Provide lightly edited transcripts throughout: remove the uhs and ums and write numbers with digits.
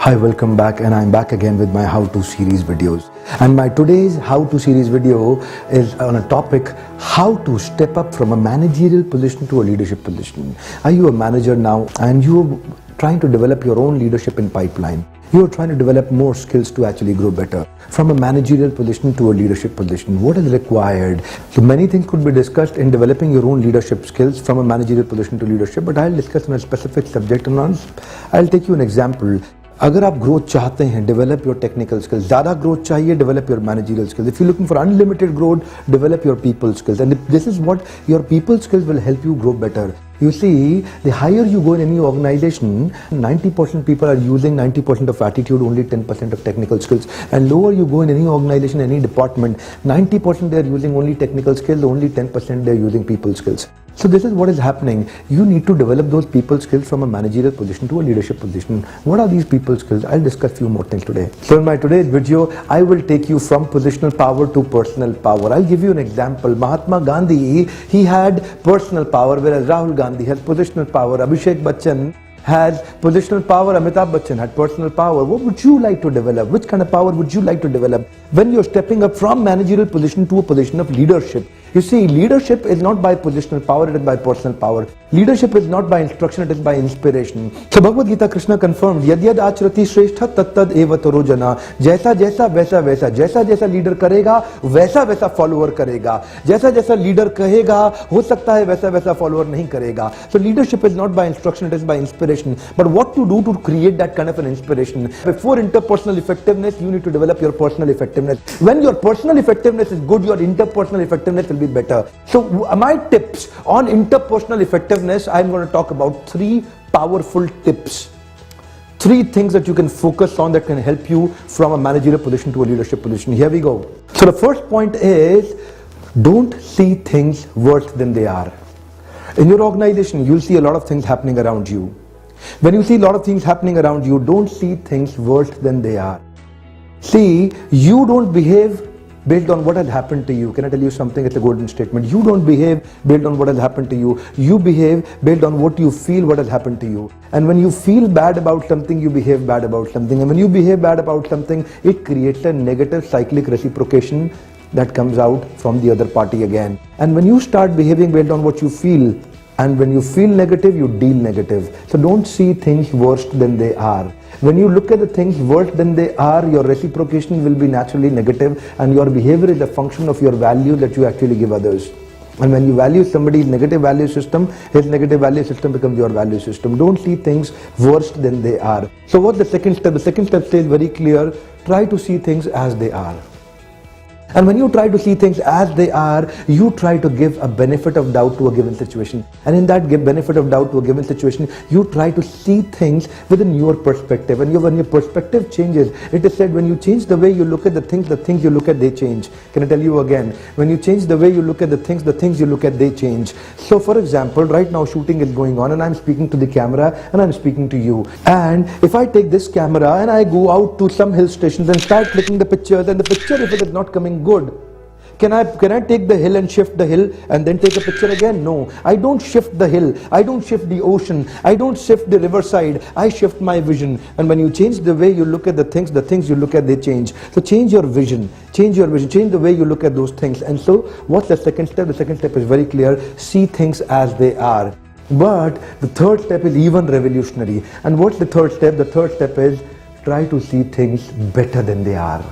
Hi, welcome back, and I'm back again with my how to series videos. And my today's how to series video is on a topic how to step up from a managerial position to a leadership position. Are you a manager now and you're trying to develop your own leadership in pipeline? You're trying to develop more skills to actually grow better. From a managerial position to a leadership position, what is required? So many things could be discussed in developing your own leadership skills from a managerial position to leadership, but I'll discuss on a specific subject and I'll take you an example. अगर आप growth चाहते हैं, develop your technical skills. ज़्यादा growth चाहिए, develop your managerial skills. If you looking for unlimited growth, develop your people skills. And this is what your people skills will help you grow better. You see, the higher you go in any organization, 90% people are using 90% of attitude, only 10% of technical skills. And lower you go in any organization, any department, 90% they are using only technical skills, only 10% they are using people skills. So this is what is happening. You need to develop those people skills from a managerial position to a leadership position. What are these people skills? I'll discuss few more things today. So in my today's video, I will take you from positional power to personal power. I'll give you an example. Mahatma Gandhi, he had personal power, whereas Rahul Gandhi has positional power. Abhishek Bachchan has positional power. Amitabh Bachchan had personal power. What would you like to develop? Which kind of power would you like to develop when you're stepping up from managerial position to a position of leadership? You see, leadership is not by positional power, it is by personal power. Leadership is not by instruction, it is by inspiration. So Bhagavad Gita, Krishna confirmed, yad yad achrati shrestha tat tad eva taro jana. जैसा जैसा वैसा वैसा, जैसा जैसा leader करेगा वैसा वैसा follower करेगा. जैसा जैसा लीडर कहेगा हो सकता है वैसा वैसा फॉलोअर नहीं करेगा. So leadership is not by instruction, it is by inspiration. But what to do to create that kind of an inspiration? Before interpersonal effectiveness, you need to develop your personal effectiveness. When your personal effectiveness is good, your interpersonal effectiveness will be better. So my tips on interpersonal effectiveness, I'm going to talk about 3 powerful tips. 3 things that you can focus on that can help you from a managerial position to a leadership position. Here we go. So the first point is, don't see things worse than they are. In your organization, you'll see a lot of things happening around you. When you see a lot of things happening around you, don't see things worse than they are. See, you don't behave based on what has happened to you. Can I tell you something? It's a golden statement. You don't behave based on what has happened to you. You behave based on what you feel what has happened to you. And when you feel bad about something, you behave bad about something. And when you behave bad about something, it creates a negative cyclic reciprocation that comes out from the other party again. And when you start behaving based on what you feel, and when you feel negative, you deal negative. So don't see things worse than they are. When you look at the things worse than they are, your reciprocation will be naturally negative, and your behavior is a function of your value that you actually give others. And when you value somebody's negative value system, his negative value system becomes your value system. Don't see things worse than they are. So what's the second step? The second step says very clear, try to see things as they are. And when you try to see things as they are, you try to give a benefit of doubt to a given situation. And in that benefit of doubt to a given situation, you try to see things within your perspective. And when your perspective changes, it is said when you change the way you look at the things you look at, they change. Can I tell you again? When you change the way you look at the things you look at, they change. So for example, right now shooting is going on and I'm speaking to the camera and I'm speaking to you. And if I take this camera and I go out to some hill stations and start clicking the pictures, and the picture, if it is not coming good, can I take the hill and shift the hill and then take a picture again? No, I don't shift the hill, I don't shift the ocean, I don't shift the riverside, I shift my vision. And when you change the way you look at the things you look at, they change. So change your vision, change the way you look at those things. And so what's the second step? The second step is very clear, see things as they are. But the third step is even revolutionary. And what's the third step? The third step is try to see things better than they are.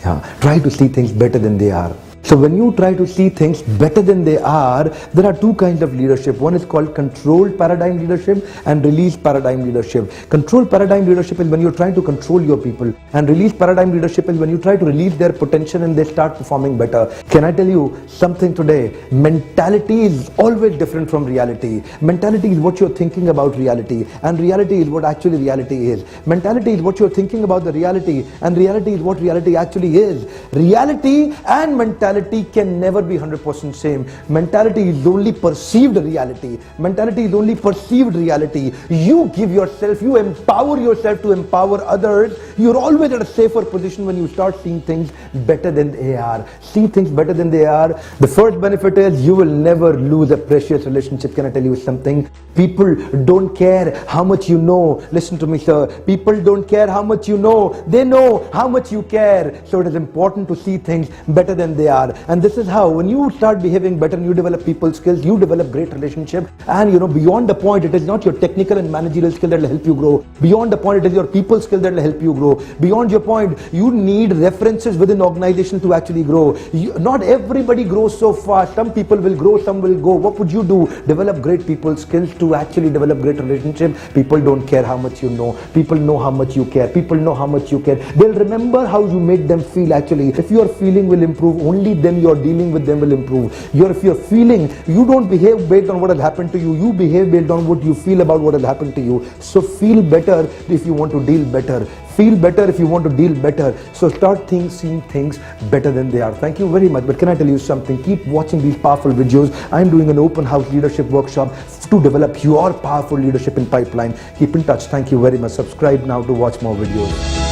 Yeah, try to see things better than they are. So when you try to see things better than they are, there are 2 kinds of leadership. One is called controlled paradigm leadership and release paradigm leadership. Controlled paradigm leadership is when you're trying to control your people, and release paradigm leadership is when you try to release their potential and they start performing better. Can I tell you something today? Mentality is always different from reality. Mentality is what you're thinking about reality, and reality is what actually reality is. Mentality is what you're thinking about the reality, and reality is what reality actually is. Reality and mentality mentality can never be 100% same. Mentality is only perceived reality. Mentality is only perceived reality. You give yourself, you empower yourself to empower others. You're always at a safer position when you start seeing things better than they are. See things better than they are. The first benefit is you will never lose a precious relationship. Can I tell you something? People don't care how much you know. Listen to me, sir. People don't care how much you know. They know how much you care. So it is important to see things better than they are. And this is how, when you start behaving better and you develop people skills, you develop great relationship. And beyond the point, it is not your technical and managerial skill that will help you grow. Beyond the point, it is your people skill that will help you grow. Beyond your point, you need references within organization to actually grow. Not everybody grows so fast. Some people will grow, some will go. What would you do? Develop great people skills to actually develop great relationship. People don't care how much you know. People know how much you care. People know how much you care. They'll remember how you made them feel. Actually, if your feeling will improve, only then your dealing with them will improve. If you're feeling, you don't behave based on what has happened to you. You behave based on what you feel about what has happened to you. So feel better if you want to deal better. Feel better if you want to deal better. So start seeing things better than they are. Thank you very much. But can I tell you something? Keep watching these powerful videos. I'm doing an open house leadership workshop to develop your powerful leadership in pipeline. Keep in touch. Thank you very much. Subscribe now to watch more videos.